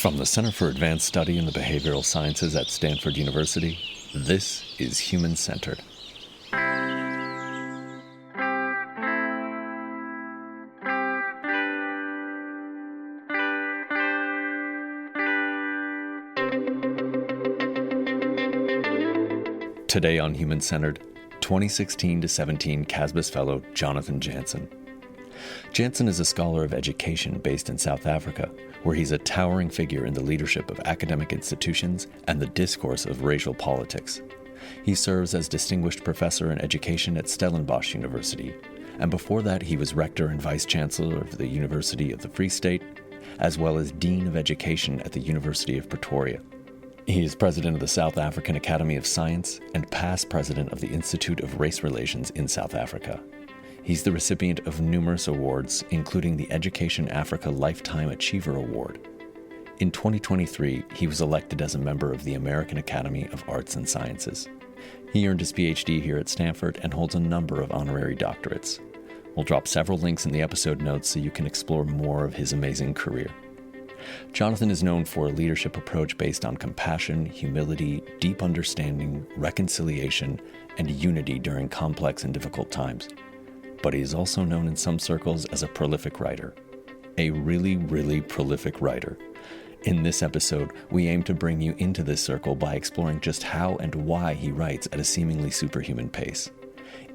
From the Center for Advanced Study in the Behavioral Sciences at Stanford University, this is Human Centered. Today on Human Centered, 2016 to 17 CASBS Fellow Jonathan Jansen. Jansen is a scholar of education based in South Africa, where he's a towering figure in the leadership of academic institutions and the discourse of racial politics. He serves as Distinguished Professor in Education at Stellenbosch University, and before that he was Rector and Vice Chancellor of the University of the Free State, as well as Dean of Education at the University of Pretoria. He is President of the South African Academy of Science and past President of the Institute of Race Relations in South Africa. He's the recipient of numerous awards, including the Education Africa Lifetime Achiever Award. In 2023, he was elected as a member of the American Academy of Arts and Sciences. He earned his PhD here at Stanford and holds a number of honorary doctorates. We'll drop several links in the episode notes so you can explore more of his amazing career. Jonathan is known for a leadership approach based on compassion, humility, deep understanding, reconciliation, and unity during complex and difficult times. But he is also known in some circles as a prolific writer. A really, really prolific writer. In this episode, we aim to bring you into this circle by exploring just how and why he writes at a seemingly superhuman pace.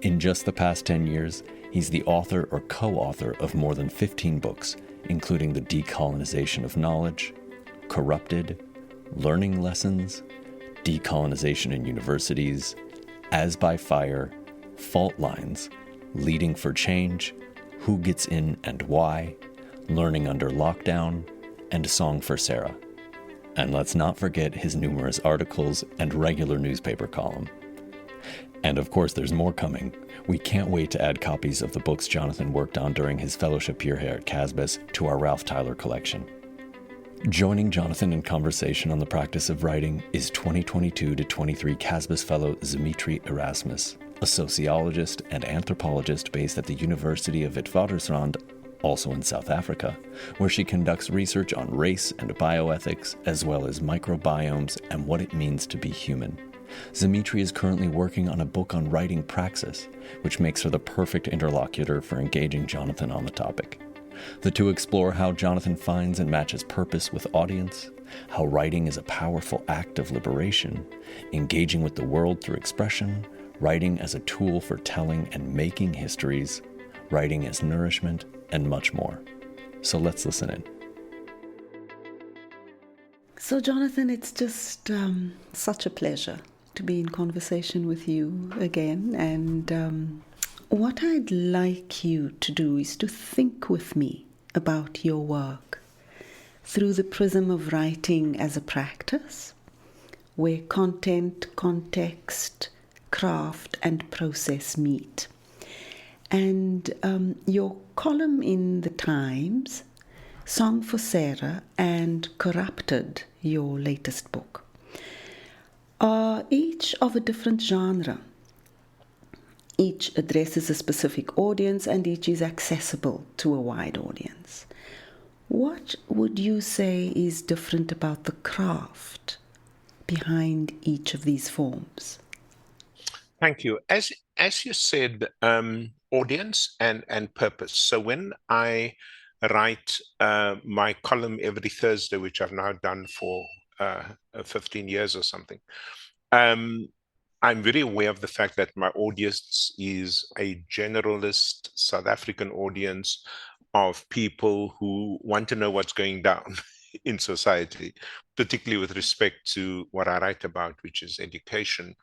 In just the past 10 years, he's the author or co-author of more than 15 books, including The Decolonization of Knowledge, Corrupted, Learning Lessons, Decolonization in Universities, As by Fire, Fault Lines, Leading for Change, Who Gets In and Why, Learning Under Lockdown, and Song for Sarah. And let's not forget his numerous articles and regular newspaper column. And of course, there's more coming. We can't wait to add copies of the books Jonathan worked on during his fellowship year here at CASBS to our Ralph Tyler collection. Joining Jonathan in conversation on the practice of writing is 2022 to 23 CASBS Fellow Zimitri Erasmus, a sociologist and anthropologist based at the University of Witwatersrand, also in South Africa, where she conducts research on race and bioethics, as well as microbiomes and what it means to be human. Zimitri is currently working on a book on writing praxis, which makes her the perfect interlocutor for engaging Jonathan on the topic. The two explore how Jonathan finds and matches purpose with audience, how writing is a powerful act of liberation, engaging with the world through expression, writing as a tool for telling and making histories, writing as nourishment, and much more. So let's listen in. So Jonathan, it's just such a pleasure to be in conversation with you again. And what I'd like you to do is to think with me about your work through the prism of writing as a practice, where content, context, craft, and process meet. And your column in The Times, Song for Sarah, and Corrupted, your latest book, are each of a different genre. Each addresses a specific audience and each is accessible to a wide audience. What would you say is different about the craft behind each of these forms? Thank you. As you said, audience and purpose. So when I write my column every Thursday, which I've now done for 15 years or something, I'm very aware of the fact that my audience is a generalist South African audience of people who want to know what's going down in society, particularly with respect to what I write about, which is education.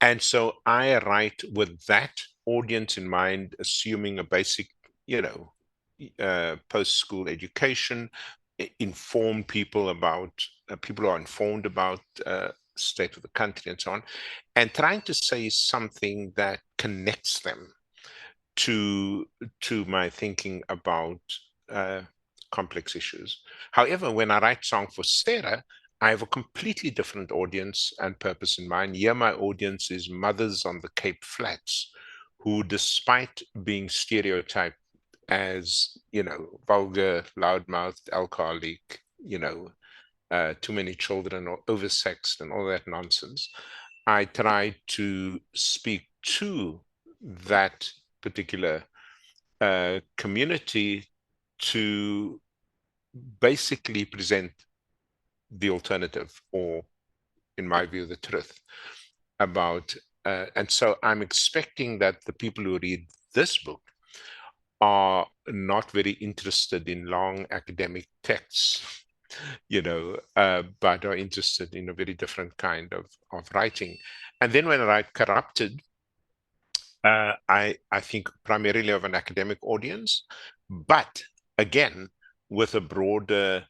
And so I write with that audience in mind, assuming a basic, post-school education, inform people about, people who are informed about state of the country and so on, and trying to say something that connects them to my thinking about complex issues. However, when I write Song for Sarah, I have a completely different audience and purpose in mind. Here, my audience is mothers on the Cape Flats who, despite being stereotyped as, vulgar, loudmouthed, alcoholic, too many children or oversexed and all that nonsense. I try to speak to that particular community to basically present the alternative, or in my view, the truth about, and so I'm expecting that the people who read this book are not very interested in long academic texts, but are interested in a very different kind of writing. And then when I write Corrupted, I think primarily of an academic audience, but again, with a broader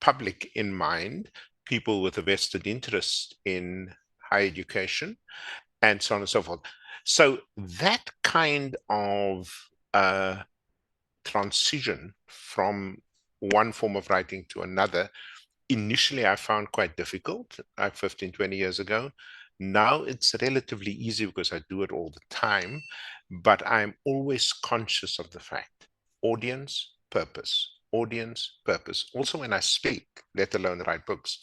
public in mind, people with a vested interest in higher education, and so on and so forth. So that kind of transition from one form of writing to another, initially I found quite difficult, like 15, 20 years ago. Now it's relatively easy because I do it all the time, but I'm always conscious of the fact, audience, purpose, audience, purpose. Also when I speak, let alone write books,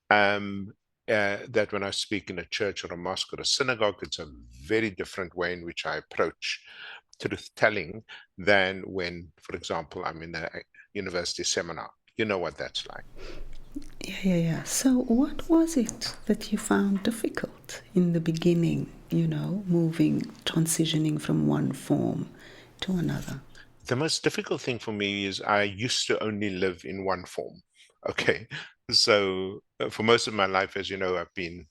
that when I speak in a church or a mosque or a synagogue, it's a very different way in which I approach truth telling than when, for example, I'm in a university seminar. You know what that's like. Yeah. So, what was it that you found difficult in the beginning, transitioning from one form to another? The most difficult thing for me is I used to only live in one form. Okay. So, for most of my life, as you know, I've been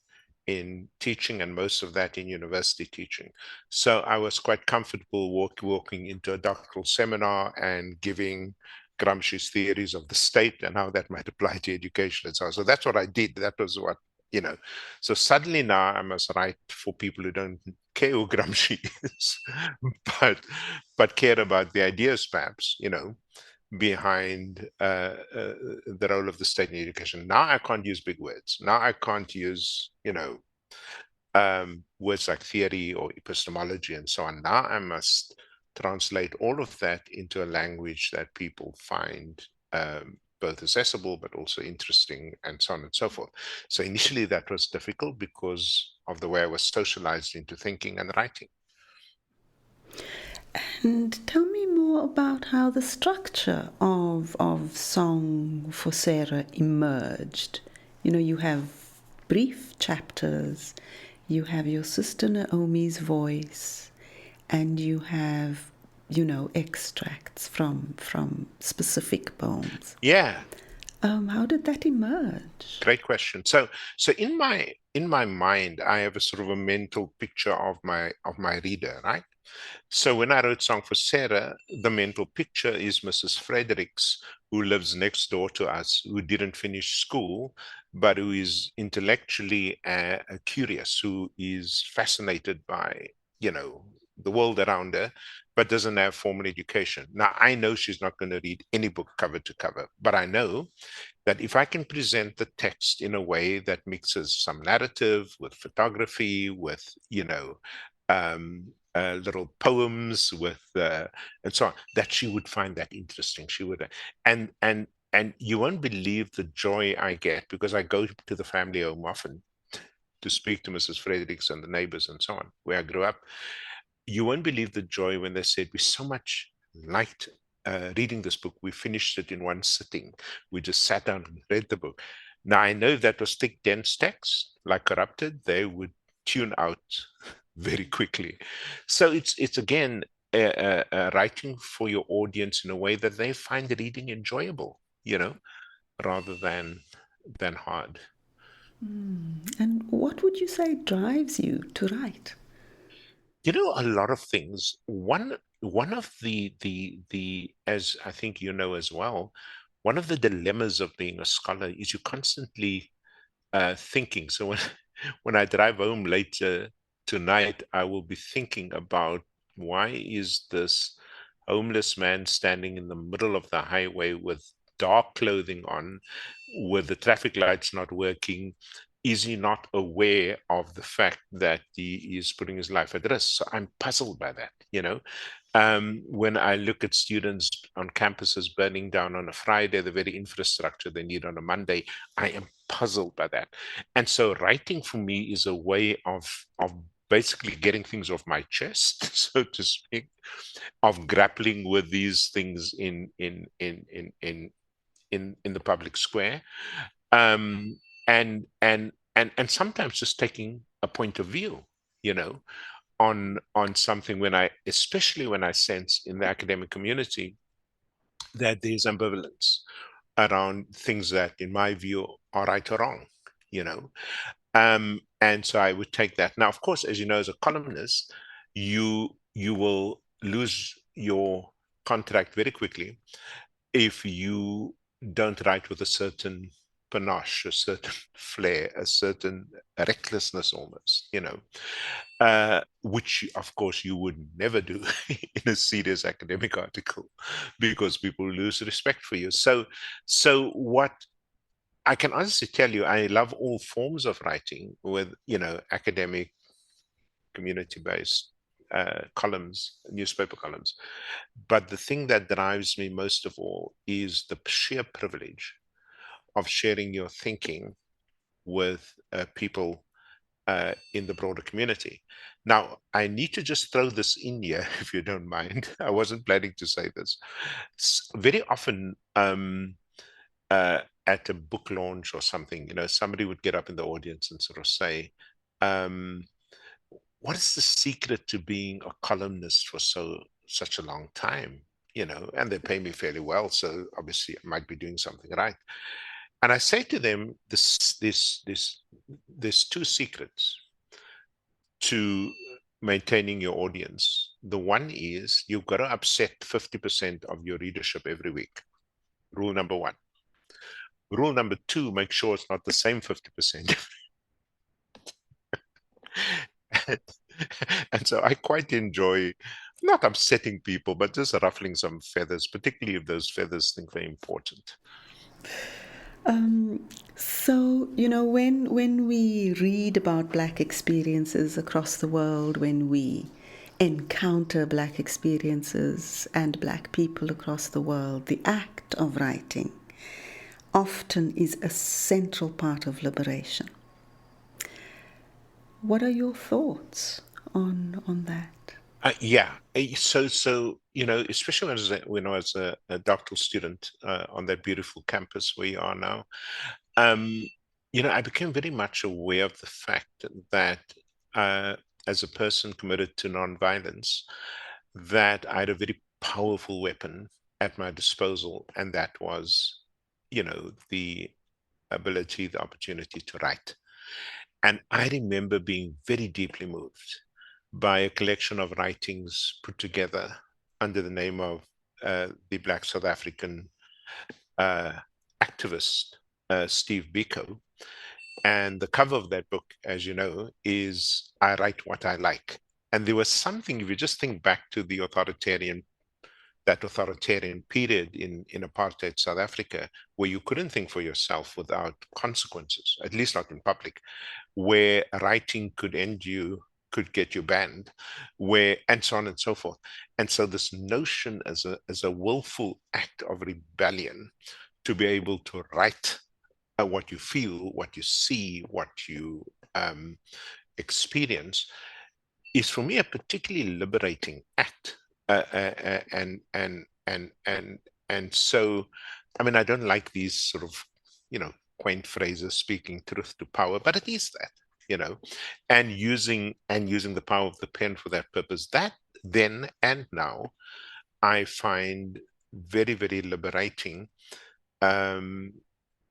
in teaching, and most of that in university teaching. So I was quite comfortable walking into a doctoral seminar and giving Gramsci's theories of the state and how that might apply to education and so on. So that's what I did. That was what, So suddenly now I must write for people who don't care who Gramsci is, but care about the ideas, perhaps, behind the role of the state in education. Now I can't use big words. Now I can't use, words like theory or epistemology and so on. Now I must translate all of that into a language that people find both accessible but also interesting, and so on and so forth. So initially that was difficult because of the way I was socialized into thinking and writing. And tell me more about how the structure of Song for Sarah emerged. You have brief chapters, you have your sister Naomi's voice, and you have, extracts from specific poems. Yeah. How did that emerge? Great question. So in my mind, I have a sort of a mental picture of my reader, right? So when I wrote Song for Sarah, the mental picture is Mrs. Fredericks, who lives next door to us, who didn't finish school, but who is intellectually curious, who is fascinated by, the world around her, but doesn't have formal education. Now, I know she's not going to read any book cover to cover, but I know that if I can present the text in a way that mixes some narrative with photography, with, little poems with and so on, that she would find that interesting. She would, and you won't believe the joy I get, because I go to the family home often to speak to Mrs. Fredericks and the neighbors and so on, where I grew up. You won't believe the joy when they said, we so much liked reading this book. We finished it in one sitting. We just sat down and read the book. Now, I know that was thick, dense text, like Corrupted. They would tune out very quickly. So it's again, writing for your audience in a way that they find the reading enjoyable, rather than hard. And what would you say drives you to write? A lot of things. One of the as I think you know as well, one of the dilemmas of being a scholar is you're constantly thinking. So when when I drive home later tonight, I will be thinking about, why is this homeless man standing in the middle of the highway with dark clothing on, with the traffic lights not working, is he not aware of the fact that he is putting his life at risk? So I'm puzzled by that, when I look at students on campuses burning down on a Friday, the very infrastructure they need on a Monday, I am puzzled by that. And so writing for me is a way of basically getting things off my chest, so to speak, of grappling with these things in the public square, and sometimes just taking a point of view, on something, especially when I sense in the academic community that there's ambivalence around things that, in my view, are right or wrong, and so I would take that. Now, of course, as you know, as a columnist, you will lose your contract very quickly if you don't write with a certain panache, a certain flair, a certain recklessness almost, which of course you would never do in a serious academic article, because people lose respect for you. So what I can honestly tell you, I love all forms of writing, with, academic, community-based columns, newspaper columns. But the thing that drives me most of all is the sheer privilege of sharing your thinking with people in the broader community. Now, I need to just throw this in here, if you don't mind. I wasn't planning to say this. Very often, at a book launch or something, somebody would get up in the audience and sort of say, what is the secret to being a columnist for such a long time? And they pay me fairly well, so obviously I might be doing something right. And I say to them, there's two secrets to maintaining your audience. The one is you've got to upset 50% of your readership every week. Rule number one. Rule number two, make sure it's not the same 50%. And so I quite enjoy not upsetting people, but just ruffling some feathers, particularly if those feathers think they're important. So, when we read about Black experiences across the world, when we encounter Black experiences and Black people across the world, the act of writing often is a central part of liberation. What are your thoughts on that? Yeah. So especially when I was a doctoral student on that beautiful campus where you are now, I became very much aware of the fact that as a person committed to nonviolence, that I had a very powerful weapon at my disposal, and that was, the ability, the opportunity to write. And I remember being very deeply moved by a collection of writings put together under the name of the Black South African activist, Steve Biko. And the cover of that book, as you know, is I Write What I Like. And there was something, if you just think back to that authoritarian period in apartheid South Africa, where you couldn't think for yourself without consequences, at least not in public, where writing could end you, could get you banned, and so on and so forth. And so this notion as a willful act of rebellion to be able to write what you feel, what you see, what you experience is for me a particularly liberating act. And so, I mean, I don't like these sort of, quaint phrases, speaking truth to power, but it is that, and using the power of the pen for that purpose. That then and now, I find very, very liberating. And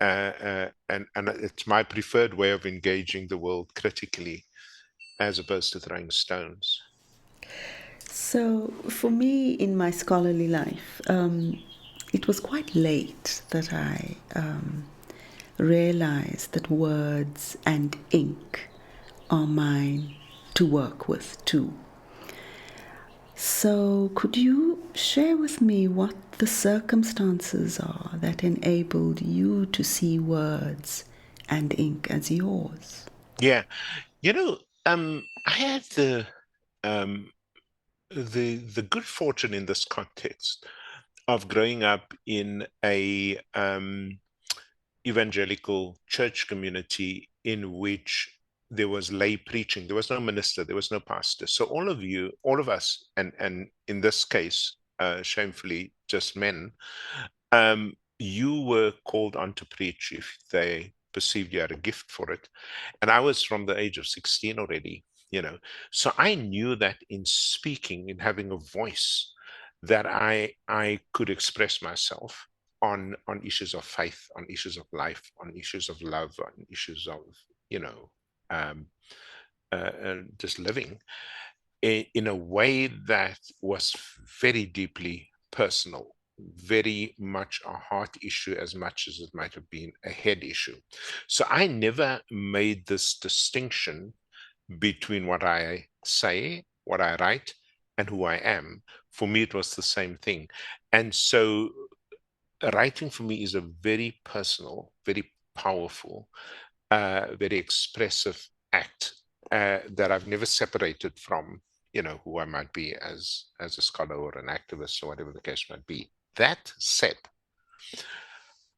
it's my preferred way of engaging the world critically, as opposed to throwing stones. So, for me, in my scholarly life, it was quite late that I realized that words and ink are mine to work with too. So, could you share with me what the circumstances are that enabled you to see words and ink as yours. Yeah. I had um, the good fortune in this context of growing up in a evangelical church community in which there was lay preaching. There was no minister, there was no pastor. So all of us, and in this case, shamefully, just men, you were called on to preach if they perceived you had a gift for it. And I was from the age of 16 already, So I knew that in speaking, in having a voice, that I could express myself on issues of faith, on issues of life, on issues of love, on issues of, um, just living in a way that was very deeply personal, very much a heart issue as much as it might have been a head issue. So I never made this distinction between what I say, what I write, and who I am. For me, it was the same thing. And so writing for me is a very personal, very powerful, very expressive act that I've never separated from, who I might be as a scholar or an activist or whatever the case might be. That said,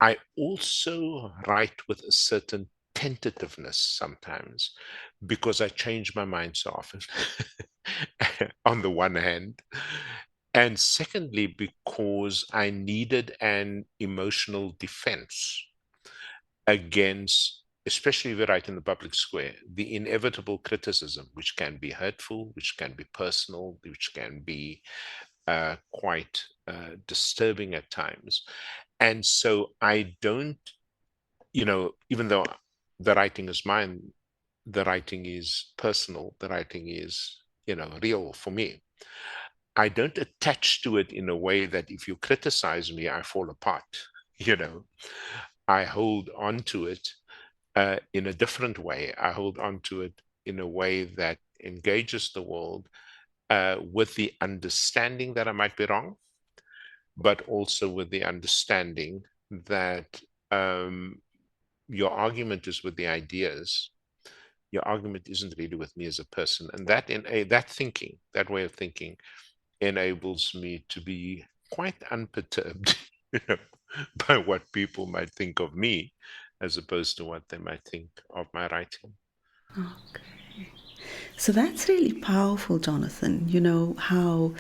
I also write with a certain tentativeness sometimes because I change my mind so often, on the one hand. And secondly, because I needed an emotional defense against, especially if you write in the public square, the inevitable criticism, which can be hurtful, which can be personal, which can be quite disturbing at times. And so I don't, even though the writing is mine, the writing is personal, the writing is, real for me. I don't attach to it in a way that if you criticize me, I fall apart. You know, I hold on to it in a different way. I hold on to it in a way that engages the world with the understanding that I might be wrong, but also with the understanding that your argument is with the ideas. Your argument isn't really with me as a person, and that that way of thinking, enables me to be quite unperturbed, by what people might think of me, as opposed to what they might think of my writing. Okay. So that's really powerful, Jonathan. You know how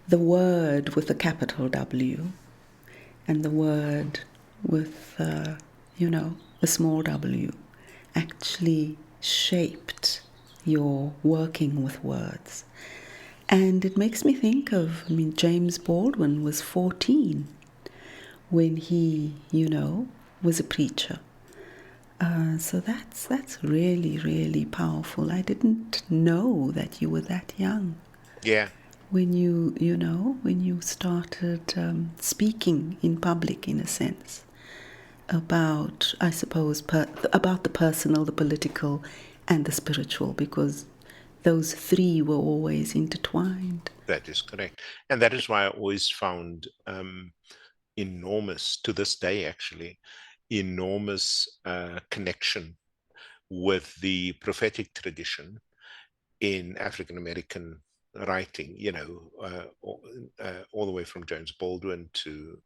the word with a capital W and the word with, a small w actually shaped your working with words. And it makes me think of, James Baldwin was 14 when he, was a preacher. So that's really, really powerful. I didn't know that you were that young Yeah, when when you started speaking in public, in a sense, about, I suppose, about the personal, the political, and the spiritual, because those three were always intertwined. that is correct. And that is why I always found enormous, to this day actually, enormous connection with the prophetic tradition in African American writing, all the way from James Baldwin to,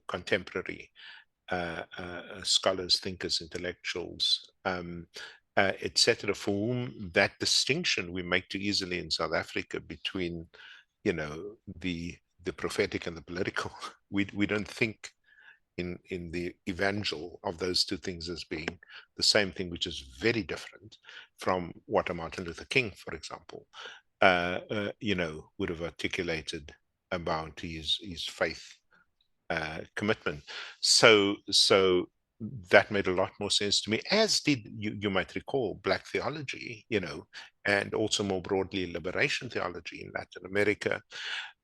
contemporary scholars, thinkers, intellectuals, etc., for whom that distinction we make too easily in South Africa between, the prophetic and the political. We don't think in the evangel of those two things as being the same thing, which is very different from what a Martin Luther King, for example, would have articulated about his faith commitment. So that made a lot more sense to me, as did, you might recall, Black theology, and also more broadly liberation theology in Latin America,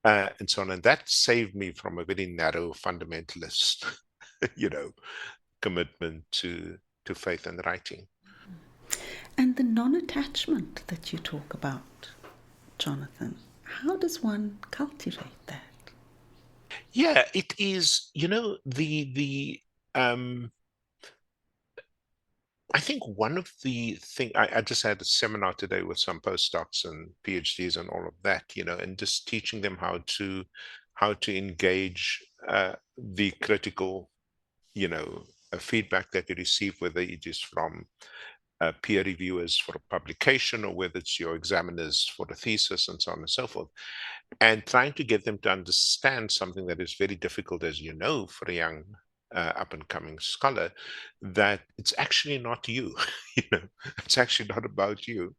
and so on. And that saved me from a very narrow fundamentalist, you know, commitment to faith and writing. And the non-attachment that you talk about, Jonathan, how does one cultivate that? Yeah, it is, the um I think one of the things, I just had a seminar today with some postdocs and PhDs and all of that, and just teaching them how to engage the critical, feedback that you receive, whether it is from peer reviewers for a publication or whether it's your examiners for a thesis and so on and so forth, and trying to get them to understand something that is very difficult, as you know, for a young up and coming scholar, that it's actually not you. It's actually not about you.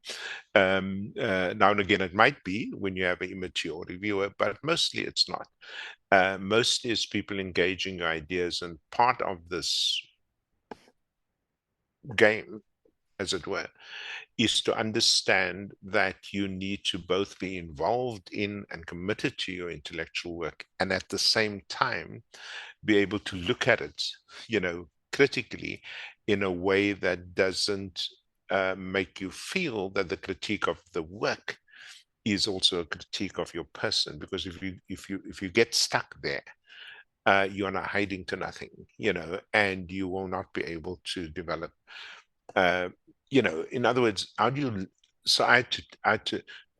Now and again, it might be when you have an immature reviewer, but mostly it's not. Mostly it's people engaging your ideas, and part of this game, as it were, is to understand that you need to both be involved in and committed to your intellectual work, and at the same time be able to look at it, critically, in a way that doesn't make you feel that the critique of the work is also a critique of your person. Because if you get stuck there, you are not hiding to nothing, and you will not be able to develop. Uh, in other words, how do you? So I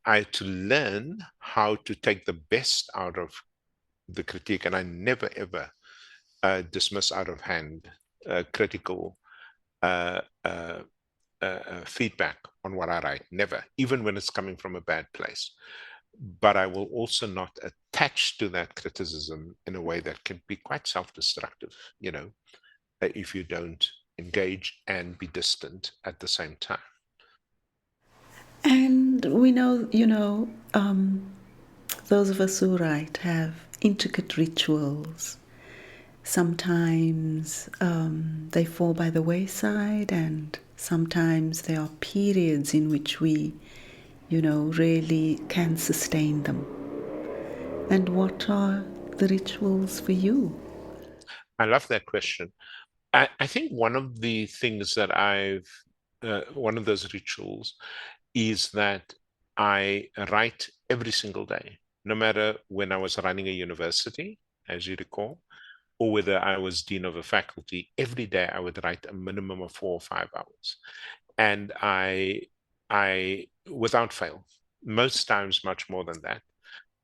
had to learn how to take the best out of the critique, and I never ever dismiss out of hand critical uh, uh, feedback on what I write. Never, even when it's coming from a bad place. But I will also not attach to that criticism in a way that can be quite self-destructive, if you don't engage and be distant at the same time. And we know, those of us who write have intricate rituals. Sometimes they fall by the wayside, and sometimes there are periods in which we, really can sustain them. And what are the rituals for you? I love that question. I think one of the things that one of those rituals is that I write every single day, no matter when I was running a university, as you recall, or whether I was dean of a faculty. Every day I would write a minimum of 4 or 5 hours. And I, without fail, most times much more than that.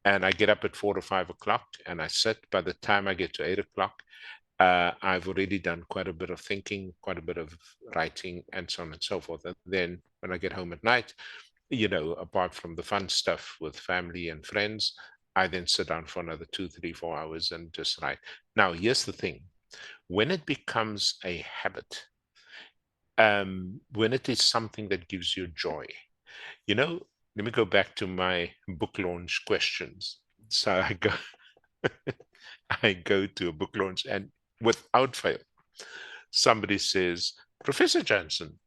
And I get up at 4 or 5 o'clock and I sit. By the time I get to 8 o'clock, I've already done quite a bit of thinking, quite a bit of writing, and so on and so forth. And then when I get home at night, apart from the fun stuff with family and friends, I then sit down for another 2, 3, 4 hours and just write. Now, here's the thing. When it becomes a habit, when it is something that gives you joy, let me go back to my book launch questions. So I go to a book launch, and without fail, somebody says, Professor Jansen,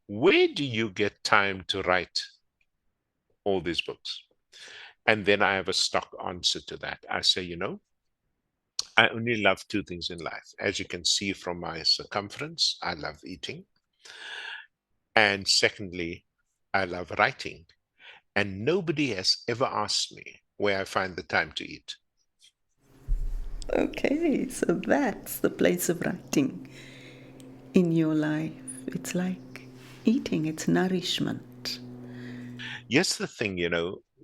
where do you get time to write all these books? And then I have a stock answer to that. I say, I only love two things in life. As you can see from my circumference, I love eating. And secondly, I love writing. And nobody has ever asked me where I find the time to eat. Okay, so that's the place of writing in your life. It's like eating, it's nourishment. Yes, the thing,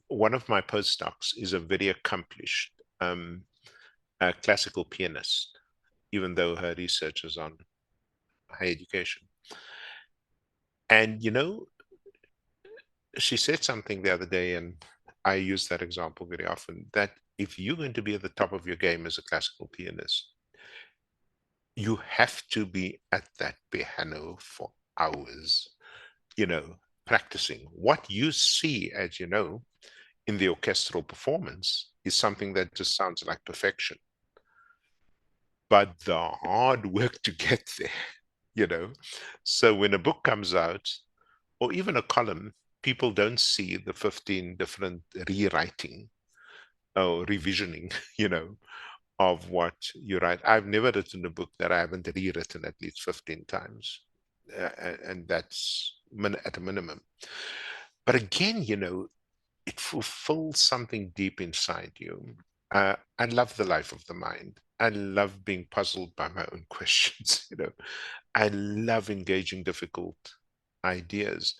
one of my postdocs is a very accomplished classical pianist, even though her research is on higher education. And, she said something the other day, and I use that example very often, that if you're going to be at the top of your game as a classical pianist, you have to be at that piano for hours, practicing. What you see, as you know, in the orchestral performance is something that just sounds like perfection. But the hard work to get there, So when a book comes out, or even a column, people don't see the 15 different rewriting or revisioning, of what you write. I've never written a book that I haven't rewritten at least 15 times. And that's at a minimum. But again, it fulfills something deep inside you. I love the life of the mind. I love being puzzled by my own questions. I love engaging difficult ideas.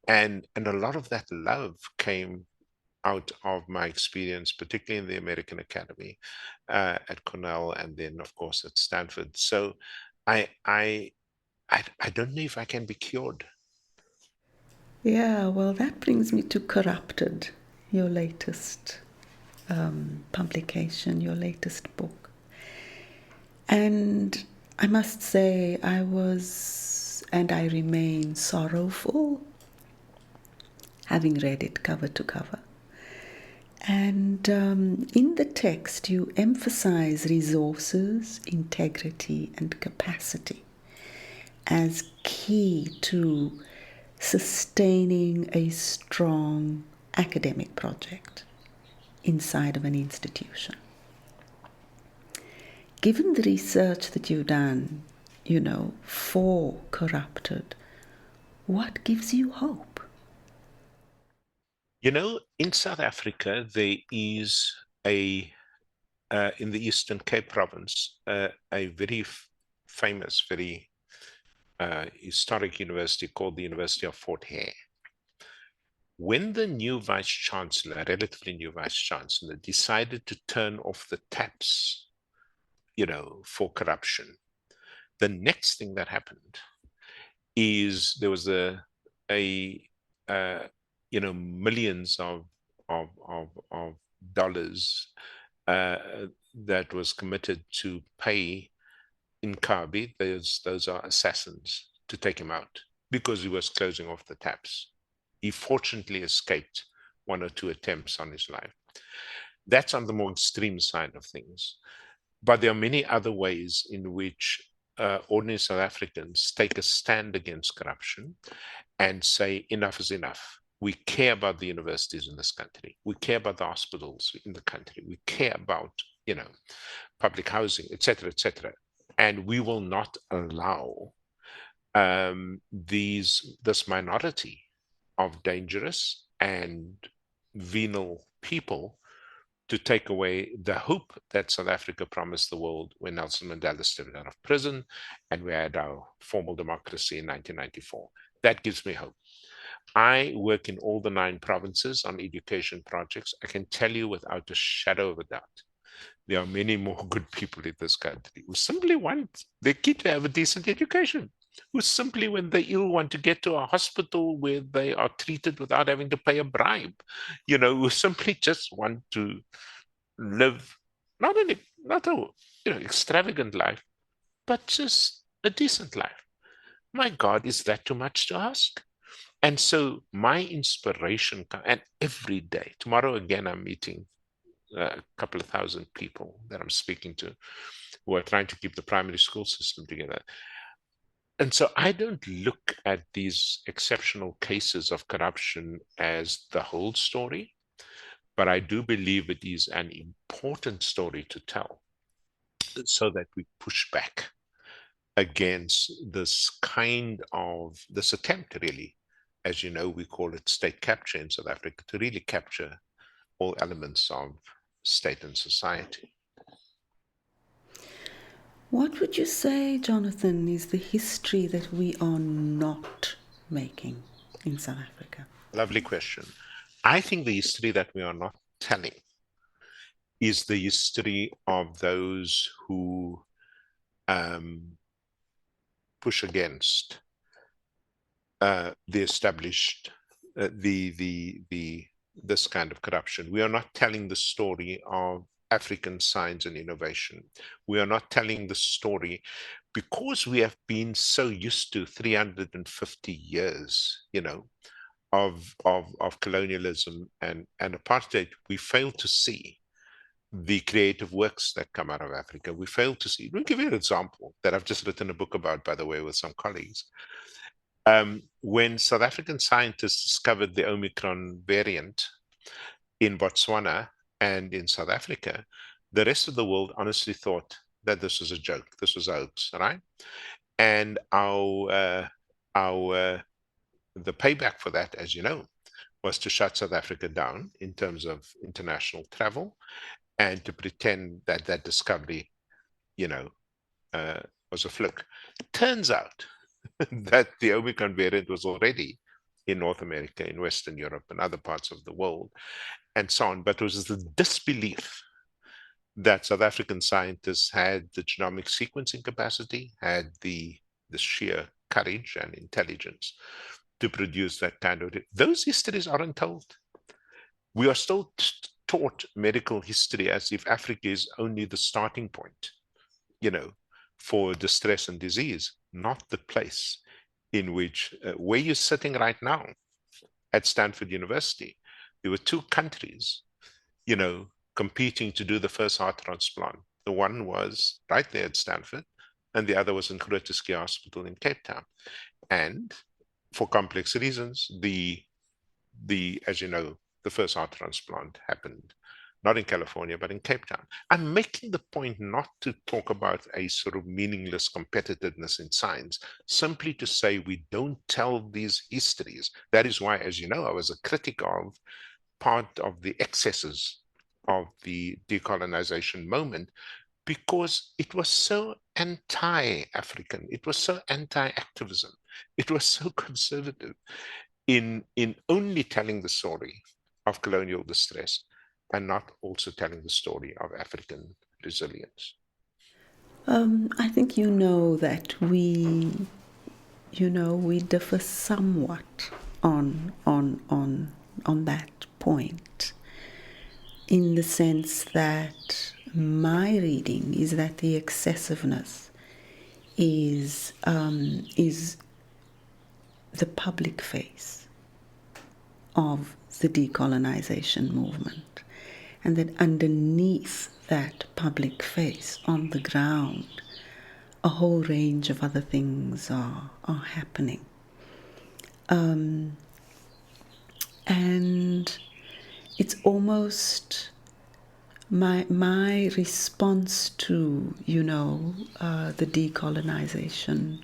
And a lot of that love came out of my experience, particularly in the American Academy, at Cornell, and then of course at Stanford. So I I I don't know if I can be cured. Yeah, well, that brings me to Corrupted, your latest publication, your latest book. And I must say, I was and I remain sorrowful, having read it cover to cover. And in the text, you emphasize resources, integrity, and capacity as key to sustaining a strong academic project inside of an institution. Given the research that you've done, for Corrupted, what gives you hope? In South Africa, there is in the Eastern Cape province, a very famous, very historic university called the University of Fort Hare. When the new vice chancellor, relatively new vice chancellor, decided to turn off the taps, for corruption, the next thing that happened is there was a millions of dollars that was committed to pay in Kabi. Those are assassins, to take him out because he was closing off the taps. He fortunately escaped one or two attempts on his life. That's on the more extreme side of things. But there are many other ways in which ordinary South Africans take a stand against corruption and say enough is enough. We care about the universities in this country. We care about the hospitals in the country. We care about, public housing, etc., etc. And we will not allow this minority of dangerous and venal people to take away the hope that South Africa promised the world when Nelson Mandela stepped out of prison and we had our formal democracy in 1994. That gives me hope. I work in all the 9 provinces on education projects. I can tell you without a shadow of a doubt, there are many more good people in this country who simply want their kid to have a decent education, who simply, when they're ill, want to get to a hospital where they are treated without having to pay a bribe, who simply just want to live not a extravagant life, but just a decent life. My God, is that too much to ask? And so my inspiration, and every day, tomorrow again, I'm meeting a couple of thousand people that I'm speaking to who are trying to keep the primary school system together. And so I don't look at these exceptional cases of corruption as the whole story, but I do believe it is an important story to tell so that we push back against this attempt, really, as you know, we call it state capture in South Africa, to really capture all elements of state and society. What would you say, Jonathan, is the history that we are not making in South Africa? Lovely question. I think the history that we are not telling is the history of those who push against the established, this kind of corruption. We are not telling the story of African science and innovation. We are not telling the story because we have been so used to 350 years, of colonialism and apartheid. We fail to see the creative works that come out of Africa. We fail to see. Let me give you an example that I've just written a book about, by the way, with some colleagues. When South African scientists discovered the Omicron variant in Botswana and in South Africa, the rest of the world honestly thought that this was a joke, this was a hoax, right? And the payback for that, as you know, was to shut South Africa down in terms of international travel and to pretend that that discovery, was a fluke. Turns out that the Omicron variant was already in North America, in Western Europe, and other parts of the world, and so on. But it was the disbelief that South African scientists had the genomic sequencing capacity, had the sheer courage and intelligence to produce that kind of. Those histories aren't told. We are still taught medical history as if Africa is only the starting point, for distress and disease, not the place in which, where you're sitting right now at Stanford University, there were two countries, competing to do the first heart transplant. The one was right there at Stanford, and the other was in Groote Schuur Hospital in Cape Town. And for complex reasons, as you know, the first heart transplant happened not in California, but in Cape Town. I'm making the point not to talk about a sort of meaningless competitiveness in science, simply to say we don't tell these histories. That is why, as you know, I was a critic of part of the excesses of the decolonization moment, because it was so anti-African, it was so anti-activism, it was so conservative in only telling the story of colonial distress and not also telling the story of African resilience. I think that we differ somewhat on that point, in the sense that my reading is that the excessiveness is the public face of the decolonization movement, and that underneath that public face on the ground, a whole range of other things are happening. And it's almost my response to, the decolonization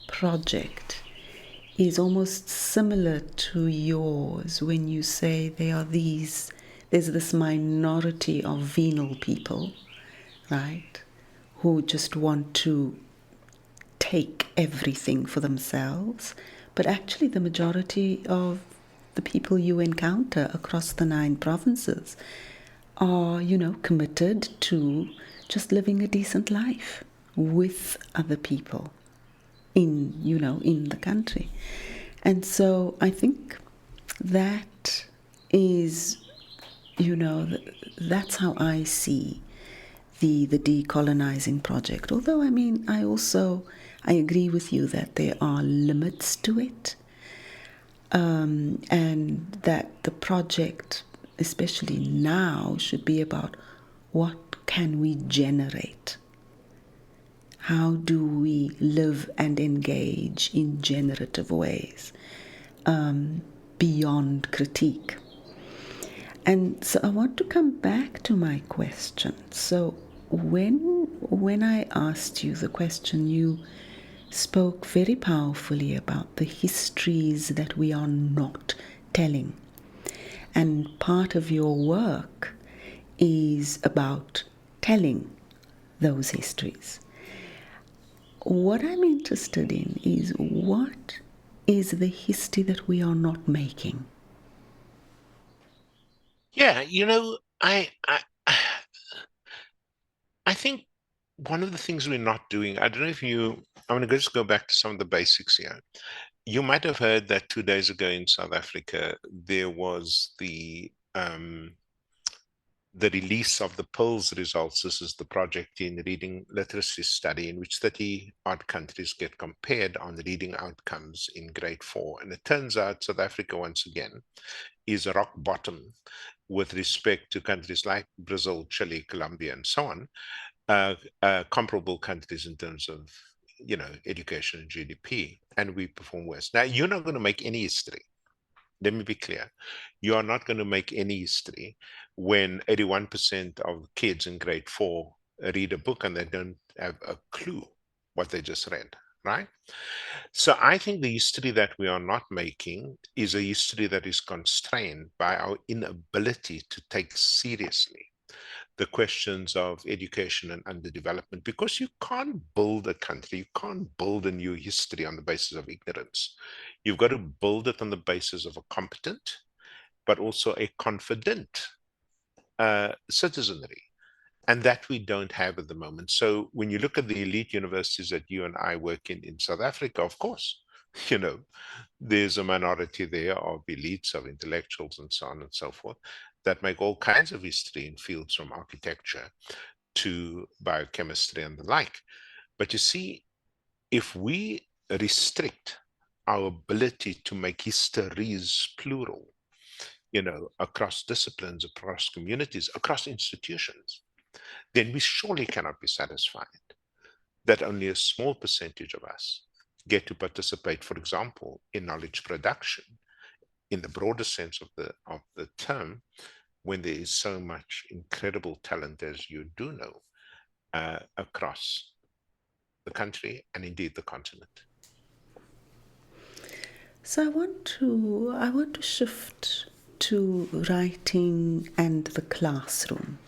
project is almost similar to yours when you say there's this minority of venal people, right, who just want to take everything for themselves, but actually the majority of the people you encounter across the 9 provinces are, committed to just living a decent life with other people in the country. And so I think that is, that's how I see the decolonizing project. Although, I agree with you that there are limits to it, and that the project, especially now, should be about what can we generate. How do we live and engage in generative ways, beyond critique? And so I want to come back to my question. So when I asked you the question, you spoke very powerfully about the histories that we are not telling. And part of your work is about telling those histories. What I'm interested in is, what is the history that we are not making? Yeah, I think one of the things we're not doing, I don't know if I'm going to just go back to some of the basics here. You might have heard that 2 days ago in South Africa, there was the release of the PILS results. This is the Project in Reading Literacy study, in which 30-odd countries get compared on reading outcomes in grade 4. And it turns out South Africa, once again, is a rock bottom with respect to countries like Brazil, Chile, Colombia, and so on, comparable countries in terms of, education and GDP, and we perform worse. Now, you're not going to make any history. Let me be clear. You are not going to make any history when 81% of kids in grade 4 read a book and they don't have a clue what they just read, right? So I think the history that we are not making is a history that is constrained by our inability to take seriously the questions of education and underdevelopment, because you can't build a country, you can't build a new history on the basis of ignorance. You've got to build it on the basis of a competent, but also a confident citizenry. And that we don't have at the moment. So when you look at the elite universities that you and I work in South Africa, of course, there's a minority there of elites, of intellectuals, and so on and so forth, that make all kinds of history in fields from architecture to biochemistry and the like. But you see, if we restrict our ability to make histories plural, across disciplines, across communities, across institutions, then we surely cannot be satisfied that only a small percentage of us get to participate, for example, in knowledge production in the broader sense of the term, when there is so much incredible talent, as you do know, across the country and indeed the continent. So I want to shift to writing and the classroom,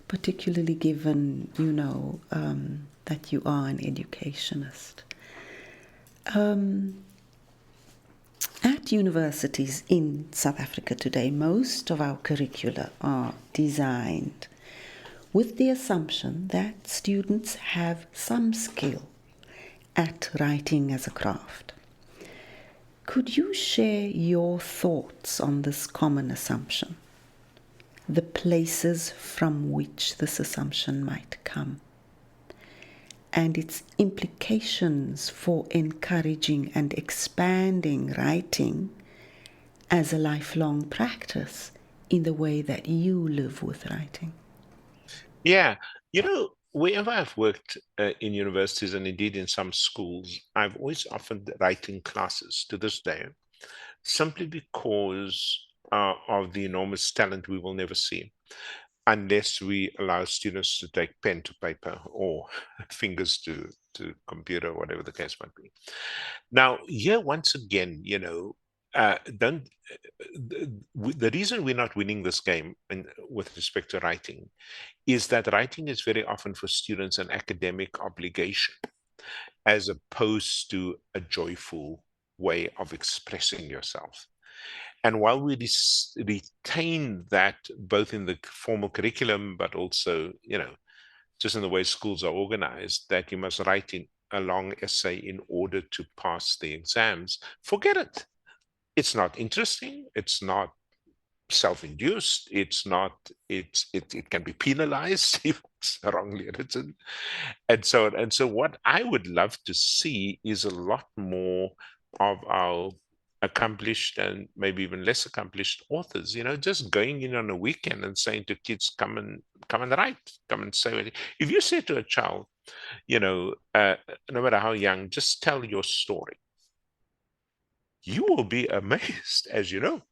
particularly given that you are an educationist. At universities in South Africa today, most of our curricula are designed with the assumption that students have some skill at writing as a craft. Could you share your thoughts on this common assumption, the places from which this assumption might come, and its implications for encouraging and expanding writing as a lifelong practice in the way that you live with writing? Yeah, wherever I've worked in universities and indeed in some schools, I've always offered writing classes to this day, simply because of the enormous talent we will never see unless we allow students to take pen to paper or fingers to computer, whatever the case might be. Now, here once again, don't the reason we're not winning this game with respect to writing is that writing is very often for students an academic obligation, as opposed to a joyful way of expressing yourself. And while we retain that both in the formal curriculum, but also, just in the way schools are organized, that you must write in a long essay in order to pass the exams, forget it. It's not interesting. It's not self-induced. It can be penalized if it's wrongly written. And so what I would love to see is a lot more of our accomplished and maybe even less accomplished authors, just going in on a weekend and saying to kids, come and write, come and say it. If you say to a child, no matter how young, just tell your story, you will be amazed, as you know,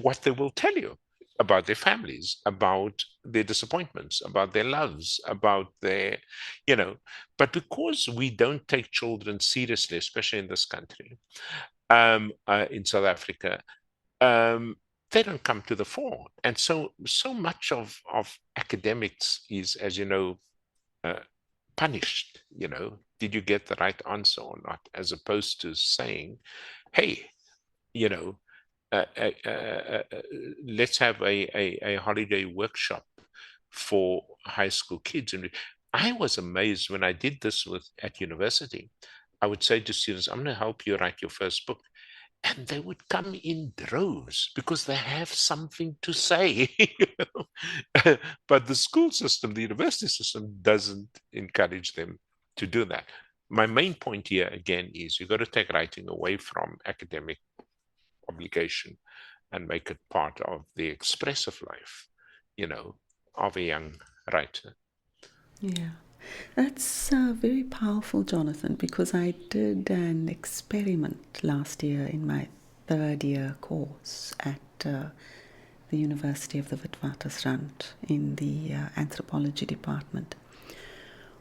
what they will tell you about their families, about their disappointments, about their loves, about their, but because we don't take children seriously, especially in this country, in South Africa, they don't come to the fore. And so much of academics is, as you know, punished. Did you get the right answer or not? As opposed to saying, hey, let's have a holiday workshop for high school kids. And I was amazed when I did this at university. I would say to students, I'm going to help you write your first book. And they would come in droves because they have something to say. But the school system, the university system, doesn't encourage them to do that. My main point here, again, is you've got to take writing away from academic obligation and make it part of the expressive life, of a young writer. Yeah. That's very powerful, Jonathan, because I did an experiment last year in my third year course at the University of the Witwatersrand in the anthropology department,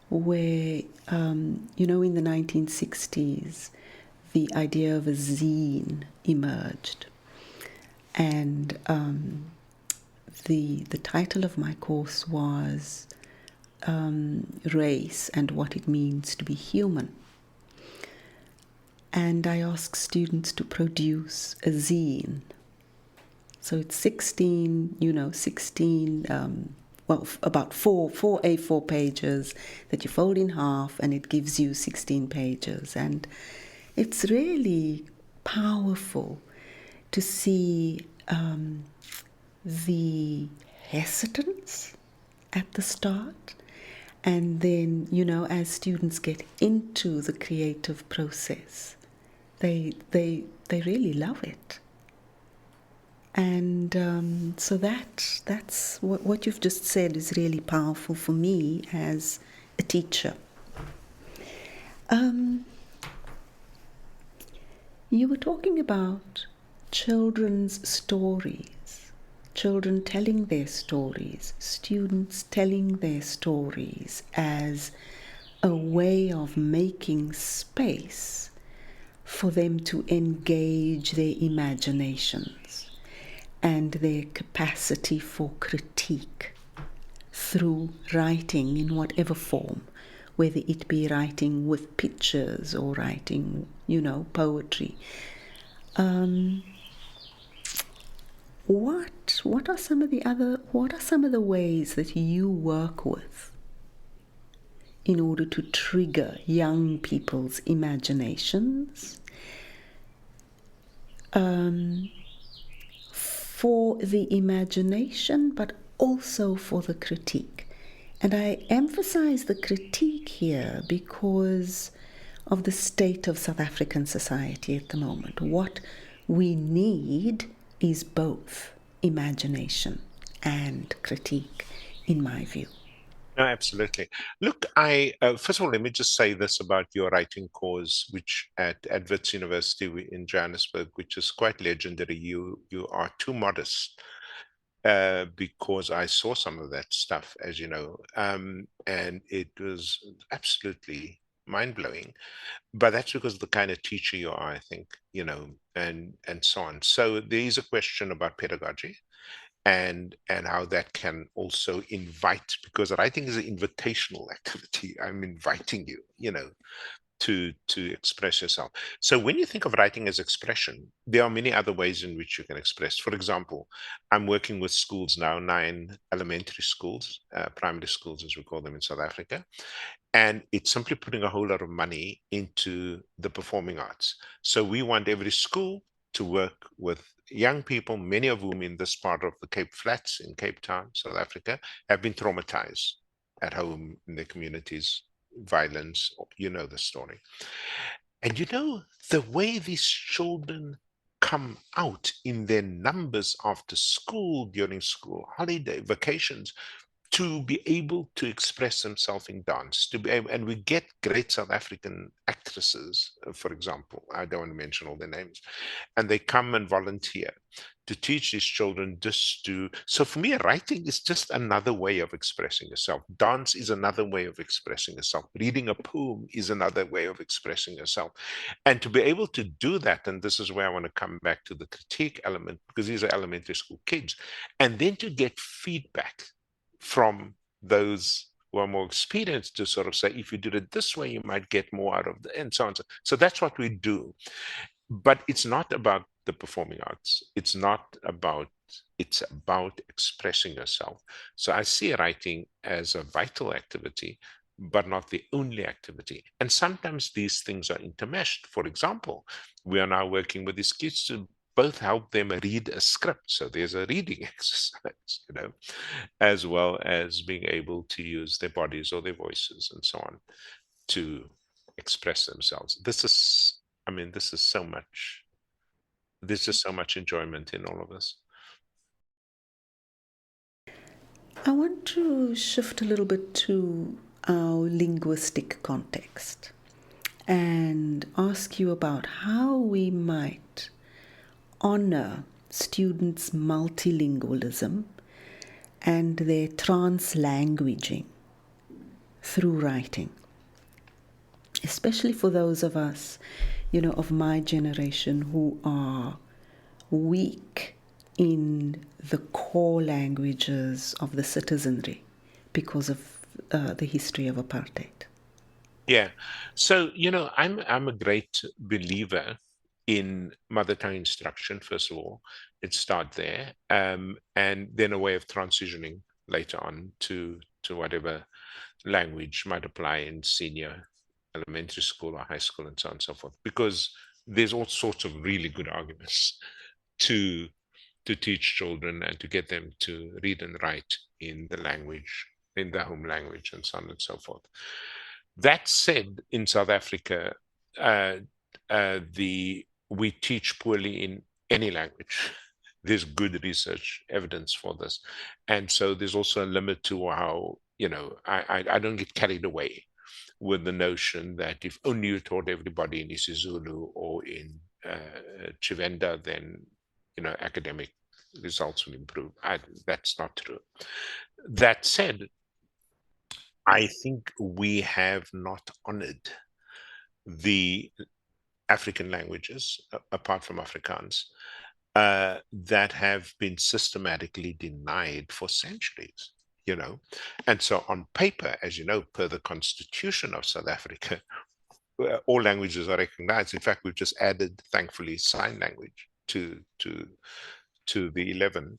where, in the 1960s, the idea of a zine emerged. And the title of my course was Race and What It Means to Be Human. And I asked students to produce a zine. So it's 16, about four A4 pages that you fold in half, and it gives you 16 pages. And it's really powerful to see the hesitance at the start, and then, as students get into the creative process, they really love it. And so that's what you've just said is really powerful for me as a teacher. You were talking about children's stories, children telling their stories, students telling their stories as a way of making space for them to engage their imaginations and their capacity for critique through writing in whatever form, whether it be writing with pictures or writing, poetry. What are some of the ways that you work with in order to trigger young people's imaginations for the imagination, but also for the critique? And I emphasize the critique here because of the state of South African society at the moment. What we need is both imagination and critique, in my view. No, absolutely. Look, I first of all, let me just say this about your writing course, which at Wits University in Johannesburg, which is quite legendary. You are too modest, because I saw some of that stuff, as you know, and it was absolutely mind-blowing. But that's because of the kind of teacher you are, I think, and so on. So there is a question about pedagogy and how that can also invite, because writing is an invitational activity. I'm inviting you, to express yourself. So when you think of writing as expression, there are many other ways in which you can express. For example, I'm working with schools now, 9 elementary schools, primary schools as we call them in South Africa, and it's simply putting a whole lot of money into the performing arts. So we want every school to work with young people, many of whom in this part of the Cape Flats in Cape Town, South Africa, have been traumatized at home in their communities, violence, the story. And the way these children come out in their numbers after school, during school holiday, vacations, to be able to express themselves in dance, to be able, and we get great South African actresses, for example, I don't want to mention all their names, and they come and volunteer to teach these children so for me, writing is just another way of expressing yourself. Dance is another way of expressing yourself. Reading a poem is another way of expressing yourself. And to be able to do that, and this is where I want to come back to the critique element, because these are elementary school kids, and then to get feedback from those who are more experienced to sort of say, if you did it this way, you might get more out of it, and so on. So that's what we do. But it's not about the performing arts. It's about expressing yourself. So I see writing as a vital activity, but not the only activity. And sometimes these things are intermeshed. For example, we are now working with these kids to both help them read a script. So there's a reading exercise, as well as being able to use their bodies or their voices and so on to express themselves. This is so much. There's just so much enjoyment in all of this. I want to shift a little bit to our linguistic context and ask you about how we might honor students' multilingualism and their translanguaging through writing, especially for those of us, of my generation who are weak in the core languages of the citizenry because of the history of apartheid. Yeah. So, I'm a great believer in mother tongue instruction, first of all. It start there. And then a way of transitioning later on to whatever language might apply in senior elementary school or high school and so on and so forth. Because there's all sorts of really good arguments to to teach children and to get them to read and write in the language, in their home language, and so on and so forth. That said, in South Africa, uh, we teach poorly in any language. There's good research evidence for this, and so there's also a limit to how I don't get carried away with the notion that if only you taught everybody in isiZulu or in Chivenda, then academic results will improve. That's not true. That said, I think we have not honored the African languages, apart from Afrikaans, that have been systematically denied for centuries. And so on paper, as you know, per the Constitution of South Africa, all languages are recognized. In fact, we've just added, thankfully, sign language to the 11.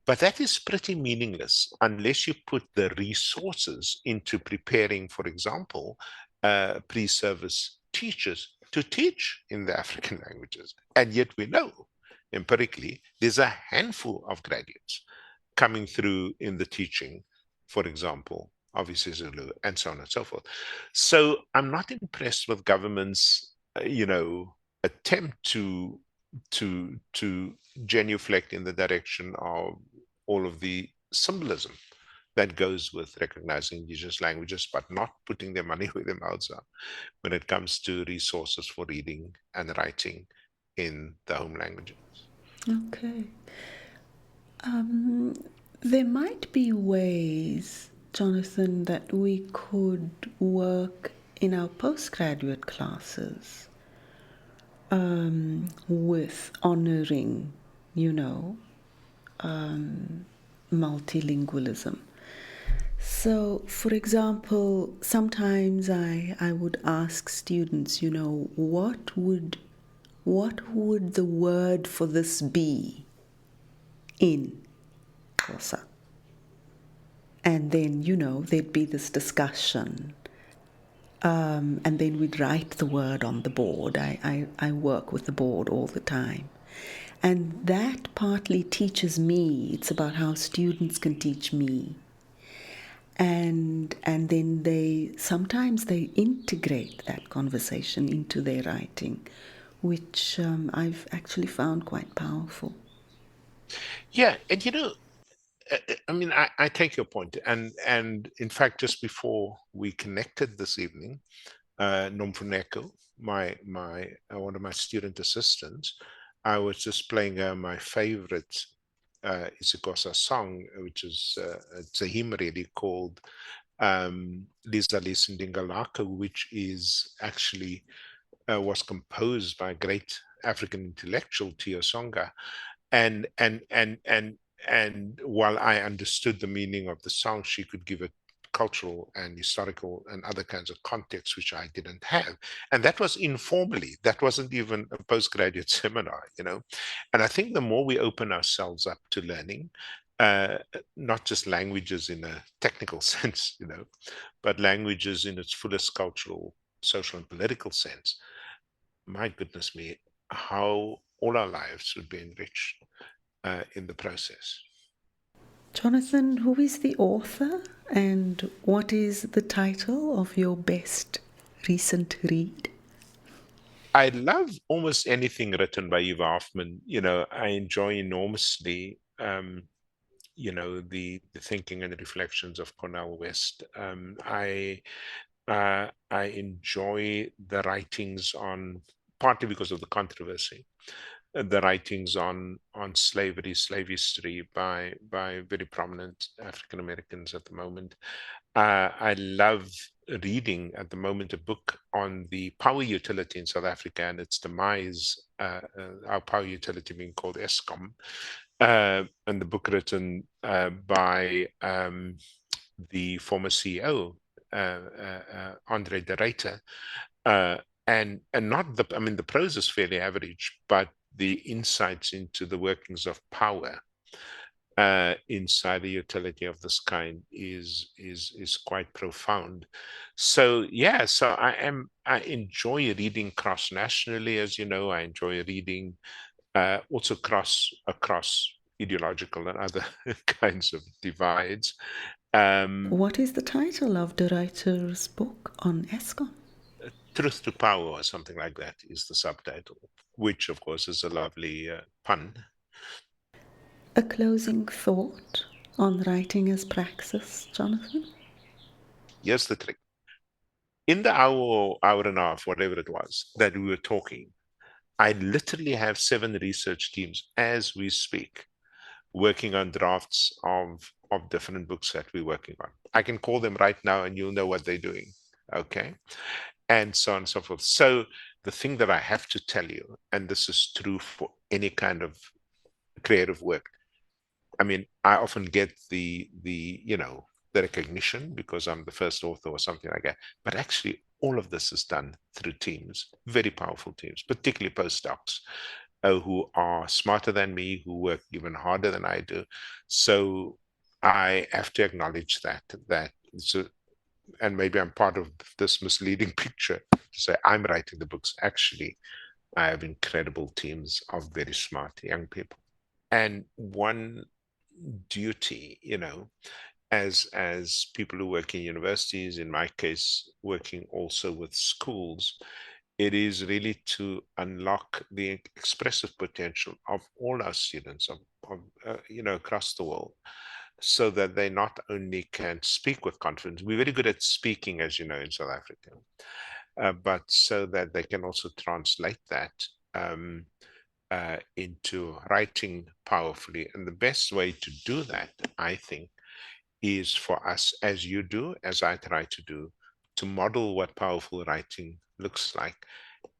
But that is pretty meaningless unless you put the resources into preparing, for example, pre-service teachers to teach in the African languages. And yet we know empirically there's a handful of graduates coming through in the teaching, for example, of isiZulu and so on and so forth. So I'm not impressed with government's, attempt to genuflect in the direction of all of the symbolism that goes with recognizing indigenous languages, but not putting their money where their mouths are when it comes to resources for reading and writing in the home languages. Okay. There might be ways, Jonathan, that we could work in our postgraduate classes with honoring, multilingualism. So, for example, sometimes I would ask students, what would the word for this be in Xhosa? And then, there'd be this discussion. And then we'd write the word on the board. I work with the board all the time. And that partly teaches me. It's about how students can teach me. And then sometimes they integrate that conversation into their writing, which I've actually found quite powerful. Yeah, and I mean, I take your point, and in fact, just before we connected this evening, Nomfuneko, my one of my student assistants, I was just playing my favorite isiXhosa song, which is it's a hymn really called Liza Lisindingalaka, which is actually was composed by a great African intellectual, Tio Songa, and while I understood the meaning of the song, she could give it cultural and historical and other kinds of context which I didn't have. And that was informally. That wasn't even a postgraduate seminar, And I think the more we open ourselves up to learning, not just languages in a technical sense, but languages in its fullest cultural, social, and political sense, my goodness me, how all our lives would be enriched in the process. Jonathan, who is the author and what is the title of your best recent read? I love almost anything written by Eva Hoffman. I enjoy enormously, the thinking and reflections of Cornel West. I enjoy the writings on, partly because of the controversy, the writings on slavery, slave history by very prominent African Americans at the moment. I love reading at the moment a book on the power utility in South Africa and its demise, our power utility being called Eskom, and the book written by the former CEO, Andre de Ruyter, and not the, I mean, the prose is fairly average, but the insights into the workings of power inside a utility of this kind is quite profound. So yeah, so I enjoy reading cross nationally, as you know. I enjoy reading also across ideological and other kinds of divides. What is the title of the writer's book on Eskom? Truth to Power or something like that is the subtitle, which of course is a lovely pun. A closing thought on writing as praxis, Jonathan? Here's the trick. In the hour and a half, whatever it was, that we were talking, I literally have 7 research teams as we speak, working on drafts of different books that we're working on. I can call them right now and you'll know what they're doing. Okay. And so on and so forth. So the thing that I have to tell you, and this is true for any kind of creative work, I mean, I often get the recognition because I'm the first author or something like that. But actually, all of this is done through teams, very powerful teams, particularly postdocs who are smarter than me, who work even harder than I do. So I have to acknowledge that and maybe I'm part of this misleading picture to say I'm writing the books. Actually, I have incredible teams of very smart young people. And one duty, as people who work in universities, in my case, working also with schools, it is really to unlock the expressive potential of all our students across the world, so that they not only can speak with confidence. We're very good at speaking, as you know, in South Africa, but so that they can also translate that into writing powerfully. And the best way to do that, I think, is for us, as you do, as I try to do, to model what powerful writing looks like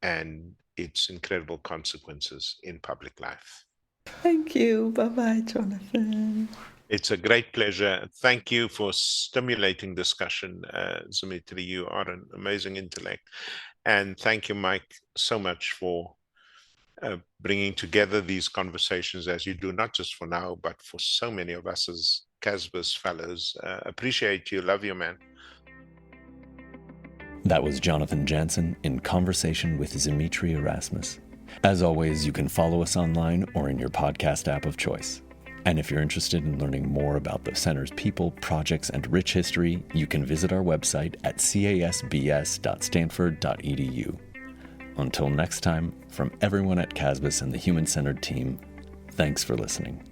and its incredible consequences in public life. Thank you. Bye-bye, Jonathan. It's a great pleasure. Thank you for stimulating discussion, Zimitri. You are an amazing intellect. And thank you, Mike, so much for bringing together these conversations as you do, not just for now, but for so many of us as CASBS fellows. Appreciate you. Love you, man. That was Jonathan Jansen in conversation with Zimitri Erasmus. As always, you can follow us online or in your podcast app of choice. And if you're interested in learning more about the Center's people, projects, and rich history, you can visit our website at casbs.stanford.edu. Until next time, from everyone at CASBS and the Human-Centered team, thanks for listening.